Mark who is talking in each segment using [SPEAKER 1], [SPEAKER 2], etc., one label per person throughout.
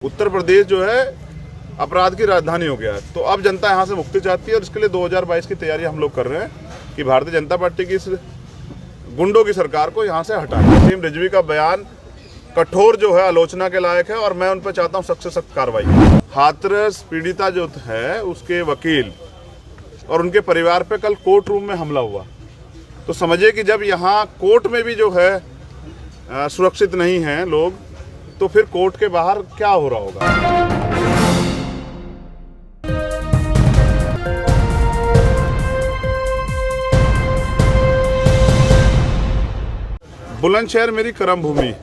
[SPEAKER 1] उत्तर प्रदेश जो है अपराध की राजधानी हो गया है, तो अब जनता यहाँ से मुक्ति चाहती है और इसके लिए 2022 की तैयारी हम लोग कर रहे हैं कि भारतीय जनता पार्टी की इस गुंडों की सरकार को यहाँ से हटाएं। वसीम रिजवी का बयान कठोर जो है आलोचना के लायक है और मैं उन पर चाहता हूँ सख्त से सख्त कार्रवाई। हाथरस पीड़िता जो है उसके वकील और उनके परिवार पे कल कोर्ट रूम में हमला हुआ, तो समझिए कि जब यहाँ कोर्ट में भी जो है सुरक्षित नहीं हैं लोग, तो फिर कोर्ट के बाहर क्या हो रहा होगा। बुलंदशहर मेरी कर्म भूमि,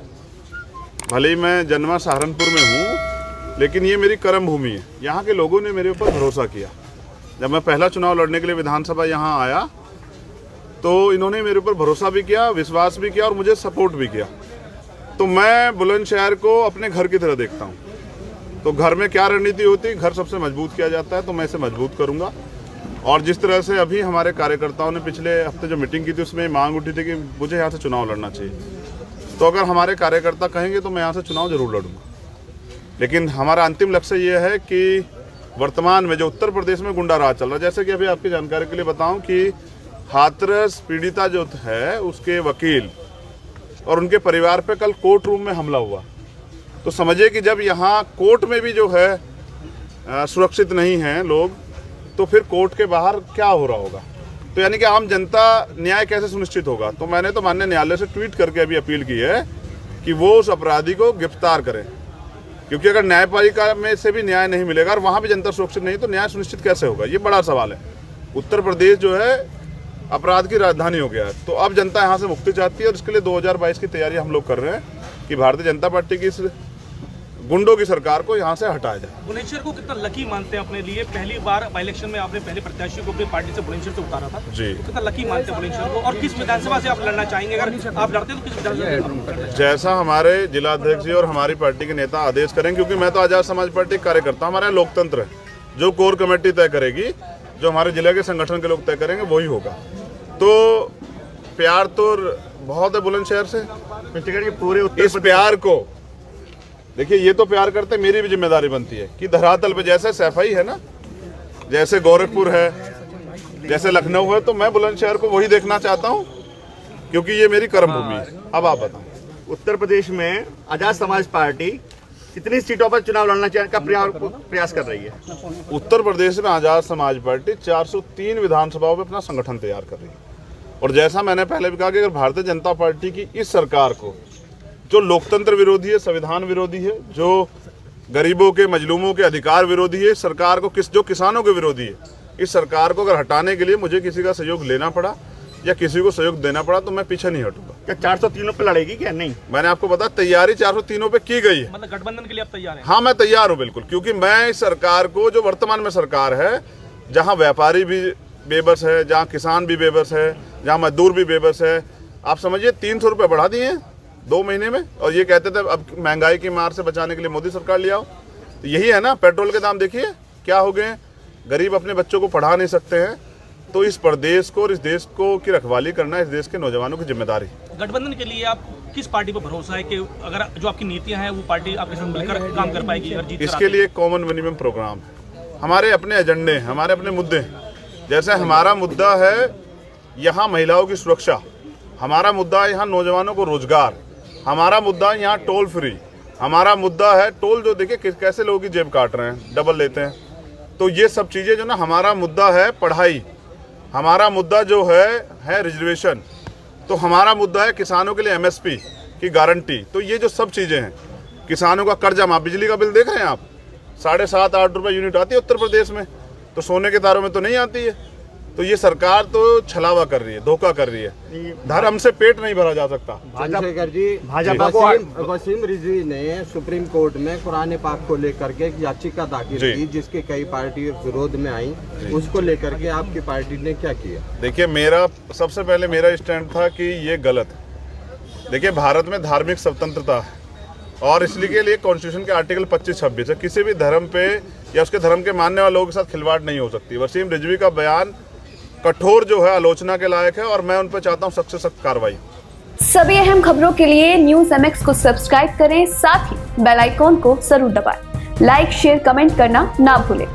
[SPEAKER 1] भले ही मैं जन्मा सहारनपुर में हूँ, लेकिन ये मेरी कर्म भूमि है। यहाँ के लोगों ने मेरे ऊपर भरोसा किया। जब मैं पहला चुनाव लड़ने के लिए विधानसभा यहाँ आया तो इन्होंने मेरे ऊपर भरोसा भी किया, विश्वास भी किया और मुझे सपोर्ट भी किया। तो मैं बुलंदशहर को अपने घर की तरह देखता हूँ। तो घर में क्या रणनीति होती है, घर सबसे मजबूत किया जाता है, तो मैं इसे मजबूत करूँगा। और जिस तरह से अभी हमारे कार्यकर्ताओं ने पिछले हफ्ते जो मीटिंग की थी उसमें मांग उठी थी कि मुझे यहाँ से चुनाव लड़ना चाहिए, तो अगर हमारे कार्यकर्ता कहेंगे तो मैं यहाँ से चुनाव जरूर लड़ूंगा। लेकिन हमारा अंतिम लक्ष्य ये है कि वर्तमान में जो उत्तर प्रदेश में गुंडा राज चल रहा है, जैसे कि अभी आपकी जानकारी के लिए बताऊं कि हाथरस पीड़िता जो है उसके वकील और उनके परिवार पे कल कोर्ट रूम में हमला हुआ, तो समझिए कि जब यहाँ कोर्ट में भी जो है सुरक्षित नहीं हैं लोग, तो फिर कोर्ट के बाहर क्या हो रहा होगा। तो यानी कि आम जनता न्याय कैसे सुनिश्चित होगा। तो मैंने तो माननीय न्यायालय से ट्वीट करके अभी अपील की है कि वो उस अपराधी को गिरफ्तार करें, क्योंकि अगर न्यायपालिका में से भी न्याय नहीं मिलेगा और वहाँ भी जनता सुरक्षित नहीं, तो न्याय सुनिश्चित कैसे होगा, ये बड़ा सवाल है। उत्तर प्रदेश जो है अपराध की राजधानी हो गया है, तो अब जनता यहाँ से मुक्ति चाहती है और इसके लिए 2022 की तैयारी हम लोग कर रहे हैं कि भारतीय जनता पार्टी की इस गुंडों की सरकार को यहाँ से हटाया जाए।
[SPEAKER 2] बुलंदशहर को कितना लकी मानते हैं अपने लिए? पहली बार बाई इलेक्शन में आपने पहले प्रत्याशी को अपनी पार्टी से बुलंदशहर से उतारा था जी, तो कितना लकी मानते हैं बुलंदशहर को? और किस विधानसभा से आप लड़ना चाहेंगे? अगर आप लड़ते तो किस विधानसभा?
[SPEAKER 1] जैसा हमारे जिला अध्यक्ष जी और हमारी पार्टी के नेता आदेश करेंगे, क्योंकि मैं तो आजाद समाज पार्टी कार्यकर्ता, हमारा लोकतंत्र है, जो कोर कमेटी तय करेगी, जो हमारे जिले के संगठन के लोग तय करेंगे वही होगा। तो प्यार तो बहुत है बुलंदशहर से, पूरे इस प्यार को देखिए, ये तो प्यार करते, मेरी भी जिम्मेदारी बनती है कि धरातल पे जैसे सैफई है ना, जैसे गोरखपुर है, जैसे लखनऊ है, तो मैं बुलंदशहर को वही देखना चाहता हूँ, क्योंकि ये मेरी कर्म भूमि है। अब आप बताएं।
[SPEAKER 3] उत्तर प्रदेश में आजाद समाज पार्टी कितनी सीटों पर चुनाव लड़ना का प्रयास कर रही है?
[SPEAKER 1] उत्तर प्रदेश में आजाद समाज पार्टी 403 विधानसभाओं में अपना संगठन तैयार कर रही है। और जैसा मैंने पहले भी कहा कि अगर भारतीय जनता पार्टी की इस सरकार को, जो लोकतंत्र विरोधी है, संविधान विरोधी है, जो गरीबों के मजलूमों के अधिकार विरोधी है, सरकार को जो किसानों के विरोधी है, इस सरकार को अगर हटाने के लिए मुझे किसी का सहयोग लेना पड़ा या किसी को सहयोग देना पड़ा, तो मैं पीछे नहीं हटूंगा।
[SPEAKER 3] क्या 403 पे लड़ेगी क्या? नहीं,
[SPEAKER 1] मैंने आपको बताया तैयारी 403 पे की गई है।
[SPEAKER 2] मतलब गठबंधन के लिए आप तैयार हैं?
[SPEAKER 1] हाँ, मैं तैयार हूँ बिल्कुल, क्योंकि मैं इस सरकार को, जो वर्तमान में सरकार है, जहाँ व्यापारी भी बेबस है, जहाँ किसान भी बेबस है, जहाँ मजदूर भी बेबस है, आप समझिए 300 रुपये बढ़ा दिए 2 महीने में, और ये कहते थे अब महंगाई की मार से बचाने के लिए मोदी सरकार ले आओ। तो यही है ना, पेट्रोल के दाम देखिए क्या हो गए, गरीब अपने बच्चों को पढ़ा नहीं सकते हैं। तो इस प्रदेश को और इस देश को की रखवाली करना इस देश के नौजवानों की जिम्मेदारी।
[SPEAKER 2] गठबंधन के लिए आप किस पार्टी पर भरोसा है कि अगर जो आपकी नीतियां हैं वो पार्टी आपके साथ मिलकर काम कर पाएगी? अगर जीत
[SPEAKER 1] इसके लिए कॉमन मिनिमम प्रोग्राम है, हमारे अपने एजेंडे हैं, हमारे अपने मुद्दे हैं। जैसे हमारा मुद्दा है यहाँ महिलाओं की सुरक्षा, हमारा मुद्दा है यहाँ नौजवानों को रोजगार, हमारा मुद्दा है यहाँ टोल फ्री, हमारा मुद्दा है टोल जो देखिए कैसे लोगों की जेब काट रहे हैं, डबल लेते हैं। तो ये सब चीज़ें जो ना, हमारा मुद्दा है पढ़ाई, हमारा मुद्दा जो है रिजर्वेशन, तो हमारा मुद्दा है किसानों के लिए एमएसपी की गारंटी। तो ये जो सब चीज़ें हैं, किसानों का कर्जा माफ, बिजली का बिल देख रहे हैं आप, 7.5-8 रुपये यूनिट आती है उत्तर प्रदेश में, तो सोने के तारों में तो नहीं आती है। तो ये सरकार तो छलावा कर रही है, धोखा कर रही है, धर्म से पेट नहीं भरा जा सकता।
[SPEAKER 4] चंद्रशेखर जी,
[SPEAKER 3] भाजपा को
[SPEAKER 4] वसीम रिजवी ने सुप्रीम कोर्ट में कुरान पाक को लेकर के एक याचिका दाखिल की, जिसके कई पार्टी विरोध में आई, उसको लेकर के आपकी पार्टी ने क्या किया?
[SPEAKER 1] देखिए, मेरा सबसे पहले मेरा स्टैंड था कि ये गलत है। देखिए, भारत में धार्मिक स्वतंत्रता है और इसलिए के लिए कॉन्स्टिट्यूशन के आर्टिकल 25-26 है, किसी भी धर्म पे या उसके धर्म के मानने वाले लोगों के साथ खिलवाड़ नहीं हो सकती। वसीम रिजवी का बयान कठोर जो है आलोचना के लायक है और मैं उन पर चाहता हूँ सख्त से सख्त कार्रवाई।
[SPEAKER 5] सभी अहम खबरों के लिए न्यूज MX को सब्सक्राइब करें, साथ ही बेल आइकॉन को जरूर दबाएं। लाइक, शेयर, कमेंट करना ना भूलें।